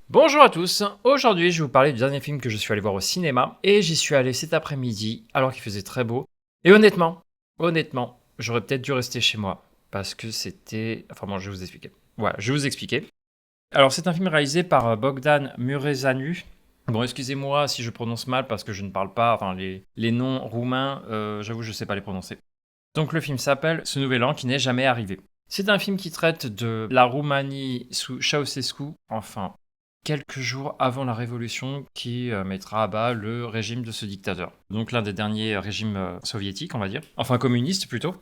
Bonjour à tous, aujourd'hui je vais vous parler du dernier film que je suis allé voir au cinéma et j'y suis allé cet après-midi alors qu'il faisait très beau et honnêtement, j'aurais peut-être dû rester chez moi parce que c'était... Enfin bon, je vais vous expliquer. Voilà, je vais vous expliquer. Alors c'est un film réalisé par Bogdan Mureșanu. Bon, excusez-moi si je prononce mal parce que je ne parle pas, enfin les noms roumains, j'avoue je ne sais pas les prononcer. Donc le film s'appelle Ce Nouvel An qui n'est jamais arrivé. C'est un film qui traite de la Roumanie sous Ceausescu, enfin quelques jours avant la révolution qui mettra à bas le régime de ce dictateur. Donc l'un des derniers régimes soviétiques, on va dire. Enfin communistes plutôt.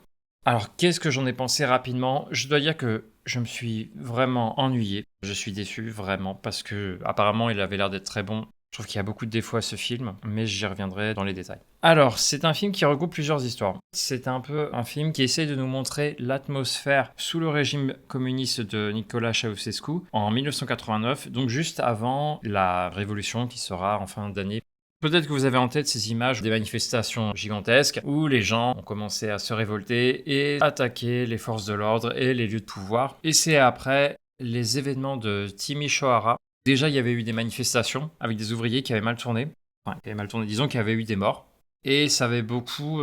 Alors qu'est-ce que j'en ai pensé rapidement? Je dois dire que je me suis vraiment ennuyé. Je suis déçu vraiment parce que apparemment il avait l'air d'être très bon. Je trouve qu'il y a beaucoup de défauts à ce film, mais j'y reviendrai dans les détails. Alors, c'est un film qui regroupe plusieurs histoires. C'est un peu un film qui essaie de nous montrer l'atmosphère sous le régime communiste de Nicolae Ceausescu en 1989, donc juste avant la révolution qui sera en fin d'année. Peut-être que vous avez en tête ces images des manifestations gigantesques où les gens ont commencé à se révolter et attaquer les forces de l'ordre et les lieux de pouvoir. Et c'est après les événements de Timișoara. Déjà, il y avait eu des manifestations avec des ouvriers qui avaient mal tourné. Enfin, qui avaient mal tourné, disons qu'il y avait eu des morts. Et ça avait beaucoup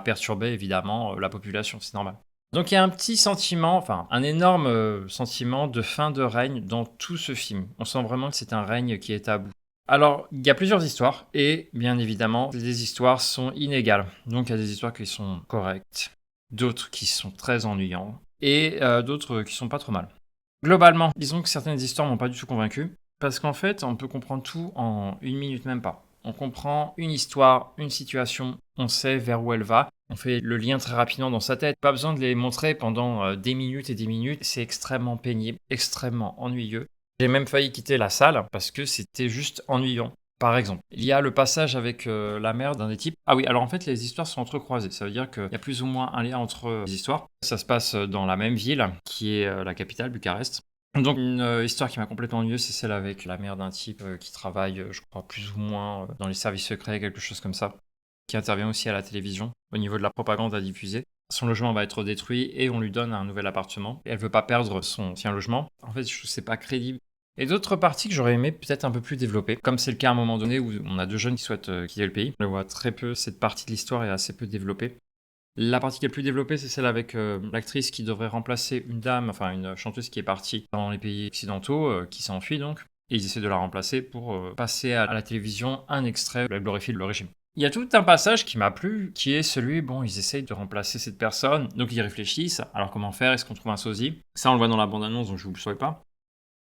perturbé évidemment la population, c'est normal. Donc il y a un petit sentiment, enfin un énorme sentiment de fin de règne dans tout ce film. On sent vraiment que c'est un règne qui est à bout. Alors, il y a plusieurs histoires, et bien évidemment, les histoires sont inégales. Donc il y a des histoires qui sont correctes, d'autres qui sont très ennuyantes, et d'autres qui sont pas trop mal. Globalement, disons que certaines histoires m'ont pas du tout convaincu, parce qu'en fait, on peut comprendre tout en une minute même pas. On comprend une histoire, une situation, on sait vers où elle va, on fait le lien très rapidement dans sa tête. Pas besoin de les montrer pendant des minutes et des minutes, c'est extrêmement pénible, extrêmement ennuyeux. J'ai même failli quitter la salle parce que c'était juste ennuyant. Par exemple, il y a le passage avec la mère d'un des types. Ah oui, alors en fait, les histoires sont entrecroisées. Ça veut dire qu'il y a plus ou moins un lien entre les histoires. Ça se passe dans la même ville, qui est la capitale, Bucarest. Donc une histoire qui m'a complètement ennuyeux, c'est celle avec la mère d'un type qui travaille, je crois, plus ou moins dans les services secrets, quelque chose comme ça, qui intervient aussi à la télévision, au niveau de la propagande à diffuser. Son logement va être détruit et on lui donne un nouvel appartement. Et elle veut pas perdre son ancien logement. En fait, je trouve que c'est pas crédible. Et d'autres parties que j'aurais aimé peut-être un peu plus développer, comme c'est le cas à un moment donné où on a deux jeunes qui souhaitent quitter le pays. On le voit très peu, cette partie de l'histoire est assez peu développée. La partie qui est plus développée, c'est celle avec l'actrice qui devrait remplacer une dame, enfin une chanteuse qui est partie dans les pays occidentaux, qui s'est enfuie donc. Et ils essaient de la remplacer pour passer à la télévision un extrait où elle glorifie le régime. Il y a tout un passage qui m'a plu, qui est celui, bon, ils essayent de remplacer cette personne, donc ils réfléchissent, alors comment faire, est-ce qu'on trouve un sosie? Ça on le voit dans la bande-annonce, donc je vous le saurais pas.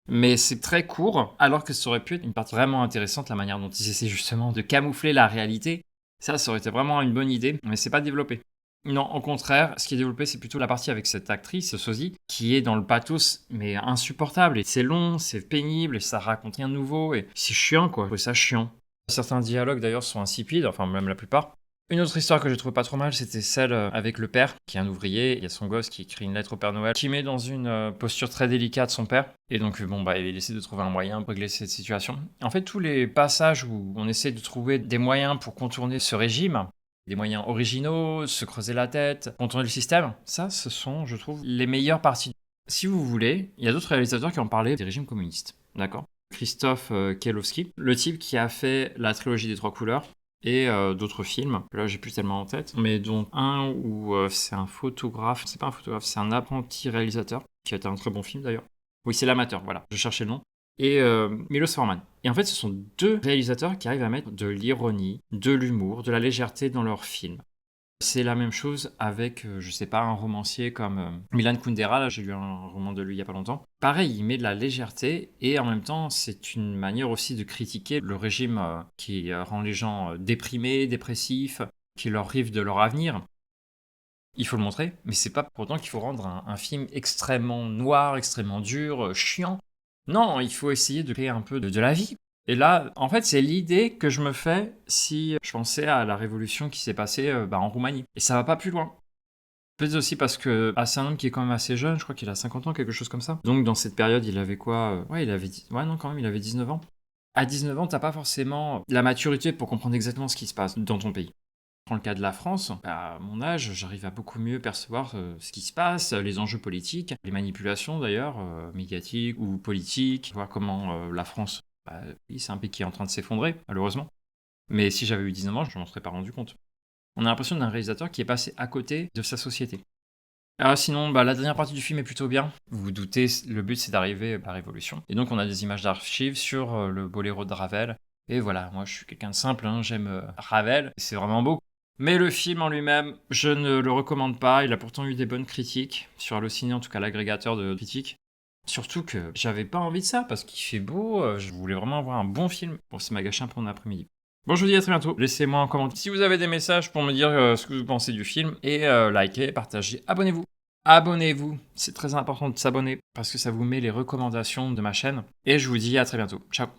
Mais c'est très court, alors que ça aurait pu être une partie vraiment intéressante, la manière dont ils essaient justement de camoufler la réalité. Ça aurait été vraiment une bonne idée, mais c'est pas développé. Non, au contraire, ce qui est développé, c'est plutôt la partie avec cette actrice, Sosie, qui est dans le pathos, mais insupportable. Et c'est long, c'est pénible, et ça raconte rien de nouveau, et c'est chiant, quoi. Je trouve ça chiant. Certains dialogues, d'ailleurs, sont insipides, enfin, même la plupart. Une autre histoire que j'ai trouvé pas trop mal, c'était celle avec le père, qui est un ouvrier. Il y a son gosse qui écrit une lettre au Père Noël, qui met dans une posture très délicate son père. Et donc, bon, bah, il essaie de trouver un moyen pour régler cette situation. En fait, tous les passages où on essaie de trouver des moyens pour contourner ce régime, des moyens originaux, se creuser la tête, contourner le système, ça, ce sont, je trouve, les meilleures parties. Si vous voulez, il y a d'autres réalisateurs qui ont parlé des régimes communistes, d'accord? Christophe Kielowski, le type qui a fait la trilogie des trois couleurs, et d'autres films, là j'ai plus tellement en tête, mais dont un où c'est un photographe, c'est pas un photographe, c'est un apprenti réalisateur, qui a été un très bon film d'ailleurs. Oui, c'est l'amateur, voilà, je cherchais le nom. Et Milos Forman. Et en fait, ce sont deux réalisateurs qui arrivent à mettre de l'ironie, de l'humour, de la légèreté dans leurs films. C'est la même chose avec, je sais pas, un romancier comme Milan Kundera, là j'ai lu un roman de lui il y a pas longtemps. Pareil, il met de la légèreté et en même temps c'est une manière aussi de critiquer le régime qui rend les gens déprimés, dépressifs, qui leur rive de leur avenir. Il faut le montrer, mais c'est pas pour autant qu'il faut rendre un film extrêmement noir, extrêmement dur, chiant. Non, il faut essayer de créer un peu de la vie. Et là, en fait, c'est l'idée que je me fais si je pensais à la révolution qui s'est passée en Roumanie. Et ça va pas plus loin. Peut-être aussi parce que c'est un homme qui est quand même assez jeune, je crois qu'il a 50 ans, quelque chose comme ça. Donc dans cette période, il avait quoi Ouais, ouais, non, quand même, il avait 19 ans. À 19 ans, t'as pas forcément la maturité pour comprendre exactement ce qui se passe dans ton pays. Dans le cas de la France, à mon âge, j'arrive à beaucoup mieux percevoir ce qui se passe, les enjeux politiques, les manipulations d'ailleurs, médiatiques ou politiques, voir comment la France, oui, c'est un pays qui est en train de s'effondrer, malheureusement. Mais si j'avais eu 19 ans, je m'en serais pas rendu compte. On a l'impression d'un réalisateur qui est passé à côté de sa société. Ah, sinon, la dernière partie du film est plutôt bien. Vous vous doutez, le but c'est d'arriver à la Révolution. Et donc on a des images d'archives sur le boléro de Ravel. Et voilà, moi je suis quelqu'un de simple, hein, j'aime Ravel, c'est vraiment beau. Mais le film en lui-même, je ne le recommande pas. Il a pourtant eu des bonnes critiques sur Allociné, en tout cas l'agrégateur de critiques. Surtout que j'avais pas envie de ça parce qu'il fait beau, je voulais vraiment avoir un bon film. Bon, ça m'a gâché un peu mon après-midi. Bon, je vous dis à très bientôt. Laissez-moi un commentaire si vous avez des messages pour me dire ce que vous pensez du film. Et likez, partagez, abonnez-vous. Abonnez-vous, c'est très important de s'abonner parce que ça vous met les recommandations de ma chaîne. Et je vous dis à très bientôt. Ciao.